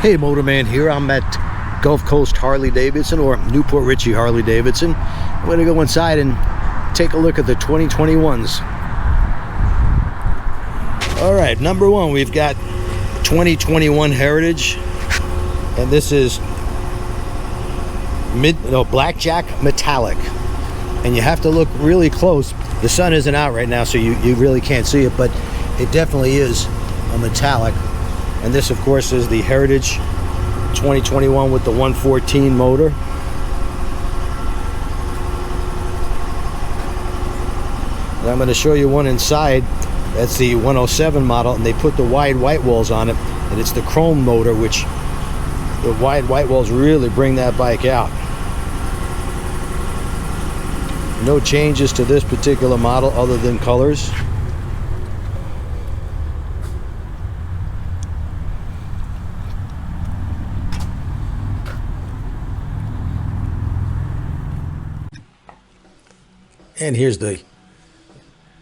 Hey, Motorman here. I'm at Gulf Coast Harley Davidson, or Port Richey Harley Davidson. I'm going to go inside and take a look at the 2021s. All right, number one, we've got 2021 Heritage, and this is Blackjack Metallic. And you have to look really close. The sun isn't out right now, so you really can't see it, but it definitely is a metallic. And this, of course, is the Heritage 2021 with the 114 motor. And I'm going to show you one inside. That's the 107 model, and they put the wide white walls on it, and it's the chrome motor, which the wide white walls really bring that bike out. No changes to this particular model other than colors. And here's the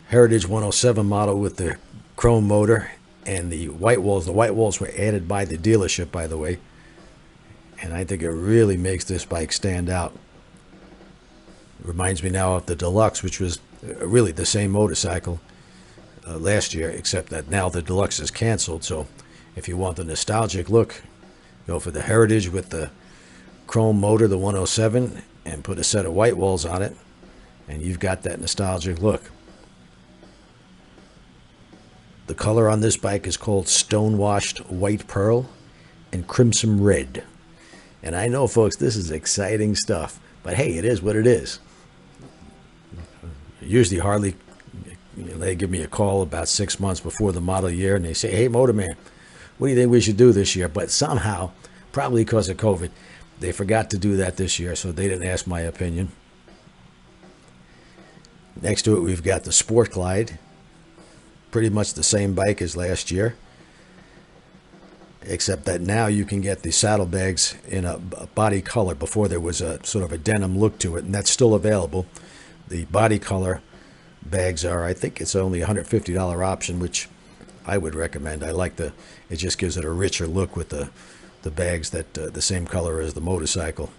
Heritage 107 model with the chrome motor and the white walls. The white walls were added by the dealership, by the way. And I think it really makes this bike stand out. It reminds me now of the Deluxe, which was really the same motorcycle last year, except that now the Deluxe is canceled. So if you want the nostalgic look, go for the Heritage with the chrome motor, the 107, and put a set of white walls on it. And you've got that nostalgic look. The color on this bike is called Stonewashed White Pearl and Crimson Red. And I know, folks, this is exciting stuff. But hey, it is what it is. Usually Harley, they give me a call about 6 months before the model year, and they say, hey, Motorman, what do you think we should do this year? But somehow, probably because of COVID, they forgot to do that this year, so they didn't ask my opinion. Next to it, we've got the Sport Glide. Pretty much the same bike as last year, except that now you can get the saddlebags in a body color. Before there was a sort of a denim look to it, and that's still available. The body color bags are, I think it's only a $150 option, which I would recommend. I like it just gives it a richer look with the bags that the same color as the motorcycle.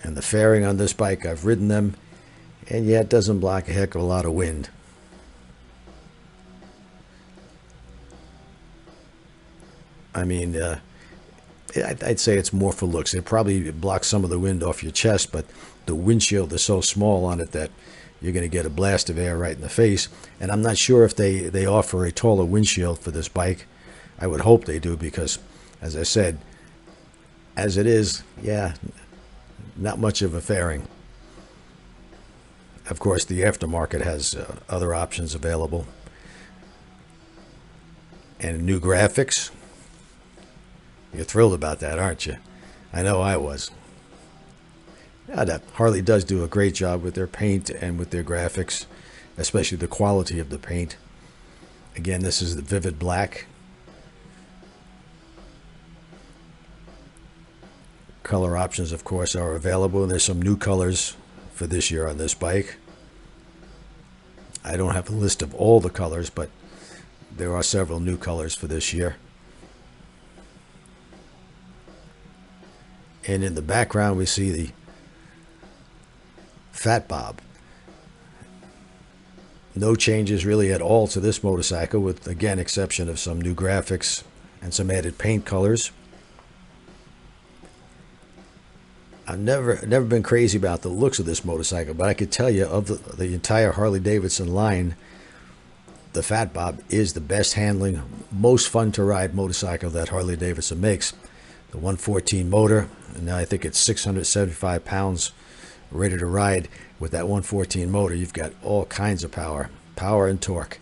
And the fairing on this bike, I've ridden them, and yeah, it doesn't block a heck of a lot of wind. I mean, I'd say it's more for looks. It probably blocks some of the wind off your chest, but the windshield is so small on it that you're going to get a blast of air right in the face. And I'm not sure if they offer a taller windshield for this bike. I would hope they do, because, as I said, as it is, yeah, not much of a fairing. Of course, the aftermarket has other options available. And new graphics. You're thrilled about that, aren't you? I know I was. Yeah, Harley does do a great job with their paint and with their graphics, especially the quality of the paint. Again, this is the Vivid Black. Color options, of course, are available, and there's some new colors for this year on this bike. I don't have a list of all the colors, but there are several new colors for this year. And in the background, we see the Fat Bob. No changes really at all to this motorcycle, with, again, exception of some new graphics and some added paint colors. I've never been crazy about the looks of this motorcycle, but I could tell you, of the entire Harley Davidson line, the Fat Bob is the best handling, most fun to ride motorcycle that Harley Davidson makes. The 114 motor, and now I think it's 675 pounds ready to ride. With that 114 motor, you've got all kinds of power and torque.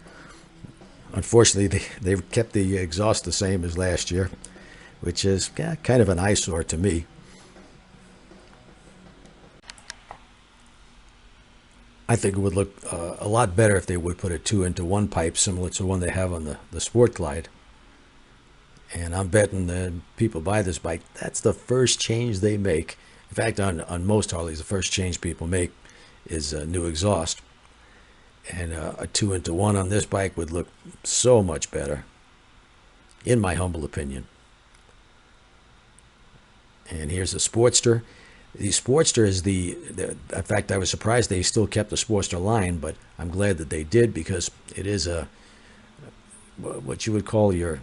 Unfortunately, they've kept the exhaust the same as last year, which is kind of an eyesore to me. I think it would look a lot better if they would put a 2-into-1 pipe similar to the one they have on the Sport Glide. And I'm betting that people buy this bike, that's the first change they make. In fact, on most Harleys, the first change people make is a new exhaust. And a 2-into-1 on this bike would look so much better. in my humble opinion. And here's a Sportster. The Sportster is in fact, I was surprised they still kept the Sportster line, but I'm glad that they did, because it is what you would call your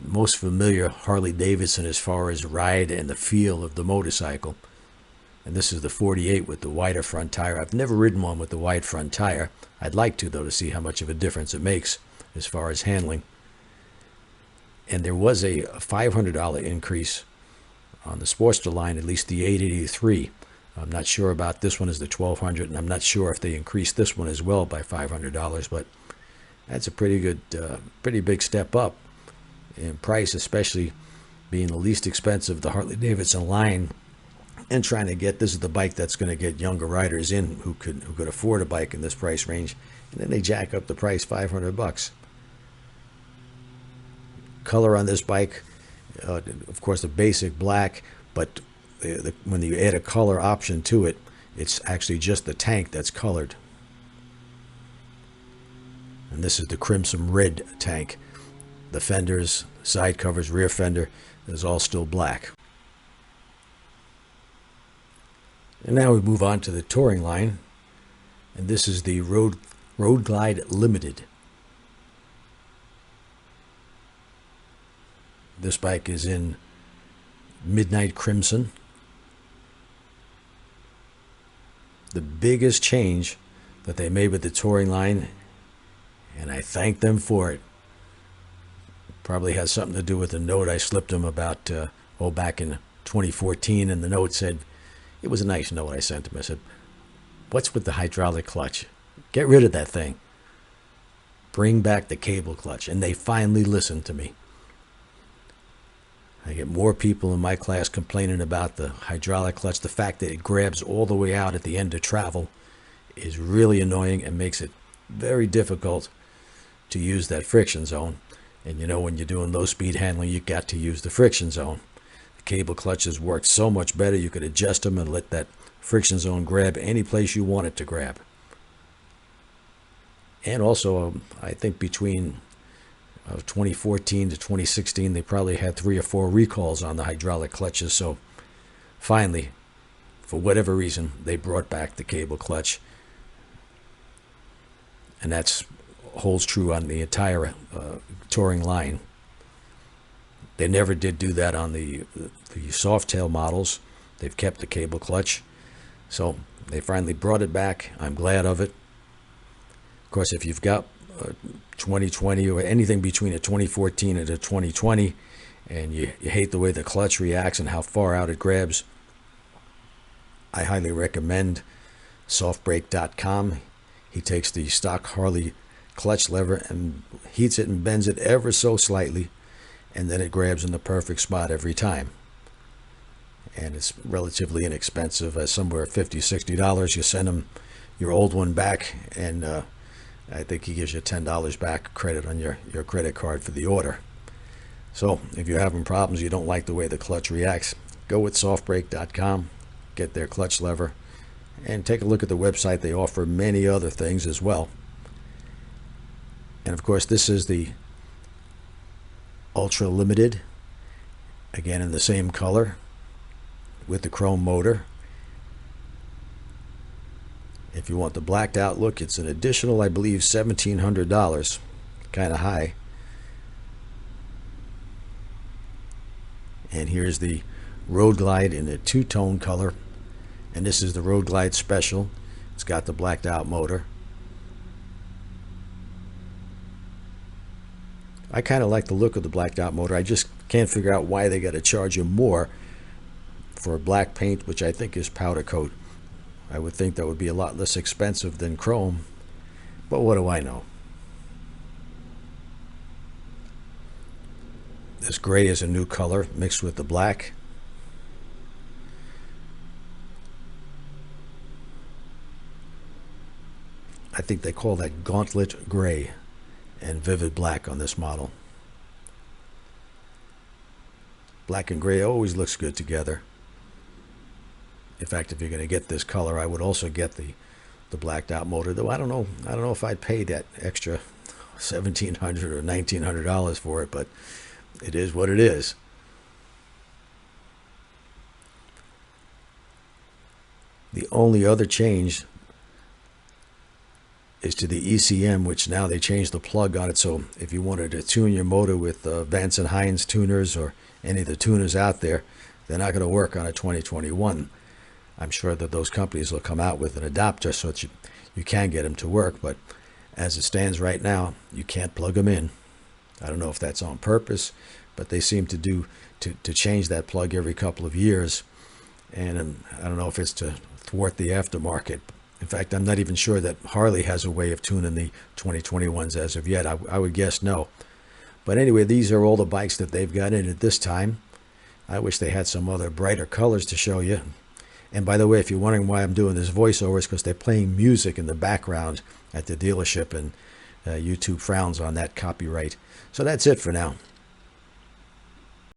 most familiar Harley Davidson as far as ride and the feel of the motorcycle. And this is the 48 with the wider front tire. I've never ridden one with the wide front tire. I'd like to, though, to see how much of a difference it makes as far as handling. And there was a $500 increase on the Sportster line, at least the 883. I'm not sure about this one as the 1200, and I'm not sure if they increased this one as well by $500, but that's a pretty good, pretty big step up in price, especially being the least expensive of the Harley Davidson line, and trying to get, this is the bike that's going to get younger riders in who could afford a bike in this price range, and then they jack up the price $500. Color on this bike, of course, the basic black, but when you add a color option to it, it's actually just the tank that's colored. And this is the crimson red tank. The fenders, side covers, rear fender is all still black. And now we move on to the touring line, and this is the Road Glide Limited. This bike is in midnight crimson. The biggest change that they made with the touring line, and I thank them for it, probably has something to do with the note I slipped them about back in 2014, and the note said, it was a nice note I sent them. I said, what's with the hydraulic clutch? Get rid of that thing. Bring back the cable clutch. And they finally listened to me. I get more people in my class complaining about the hydraulic clutch. The fact that it grabs all the way out at the end of travel is really annoying and makes it very difficult to use that friction zone. And you know, when you're doing low speed handling, you got to use the friction zone. The cable clutches work so much better. You could adjust them and let that friction zone grab any place you want it to grab. And also, I think between 2014 to 2016, they probably had 3 or 4 recalls on the hydraulic clutches. So finally, for whatever reason, they brought back the cable clutch. And that holds true on the entire touring line. They never did do that on the Softail models. They've kept the cable clutch. So they finally brought it back. I'm glad of it. Of course, if you've got 2020 or anything between a 2014 and a 2020, and you hate the way the clutch reacts and how far out it grabs, I highly recommend softbrake.com. He takes the stock Harley clutch lever and heats it and bends it ever so slightly, and then it grabs in the perfect spot every time. And it's relatively inexpensive, somewhere $50, $60. You send him your old one back, and I think he gives you $10 back credit on your credit card for the order. So if you're having problems, you don't like the way the clutch reacts, go with softbrake.com, get their clutch lever, and take a look at the website. They offer many other things as well. And of course, this is the Ultra Limited, again in the same color with the chrome motor. If you want the blacked out look, it's an additional, I believe, $1,700, kind of high. And here's the Road Glide in a two-tone color, and this is the Road Glide Special. It's got the blacked out motor. I kind of like the look of the blacked out motor. I just can't figure out why they got to charge you more for black paint, which I think is powder coat. I would think that would be a lot less expensive than chrome, but what do I know? This gray is a new color mixed with the black. I think they call that Gauntlet Gray and Vivid Black on this model. Black and gray always looks good together. In fact, if you're going to get this color, I would also get the blacked out motor, though I don't know if I'd pay that extra $1,700 or $1,900 for it, but it is what it is. The only other change is to the ECM, which now they changed the plug on it. So if you wanted to tune your motor with Vance and Hines tuners or any of the tuners out there, they're not going to work on a 2021. I'm sure that those companies will come out with an adapter so that you can get them to work. But as it stands right now, you can't plug them in. I don't know if that's on purpose, but they seem to change that plug every couple of years. And I don't know if it's to thwart the aftermarket. In fact, I'm not even sure that Harley has a way of tuning the 2021s as of yet. I would guess no. But anyway, these are all the bikes that they've got in at this time. I wish they had some other brighter colors to show you. And by the way, if you're wondering why I'm doing this voiceover, it's because they're playing music in the background at the dealership, and YouTube frowns on that copyright. So that's it for now.